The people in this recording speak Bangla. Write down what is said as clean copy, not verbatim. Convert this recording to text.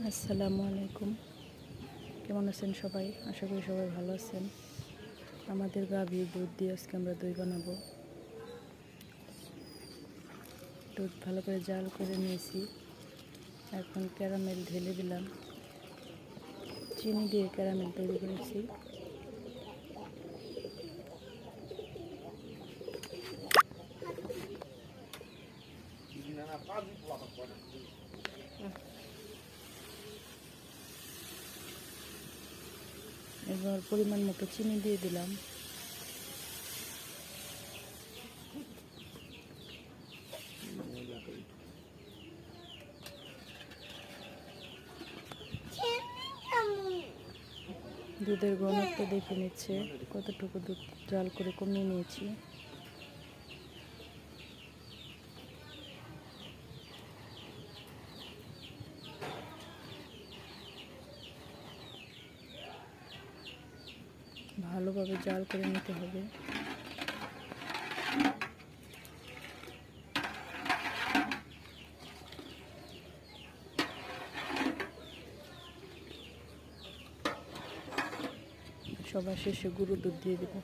আসসালামু আলাইকুম। কেমন আছেন সবাই? আশা করি সবাই ভালো আছেন। আমাদের গাভীর দুধ দিয়ে আজকে আমরা দই বানাবো। দুধ ভালো করে জাল করে নিয়েছি, এখন ক্যারামেল ঢেলে দিলাম। চিনি দিয়ে ক্যারামেল তৈরি করেছি। এবার পরিমাণ মতো চিনি দিয়ে দিলাম। দুধের ঘনত্ব দেখে নিচ্ছে কতটুকু দুধ জাল করে কমিয়ে নিয়েছি। ভালোভাবে জাল করে নিতে হবে। সবার শেষে গুঁড়ো দুধ দিয়ে দেবো।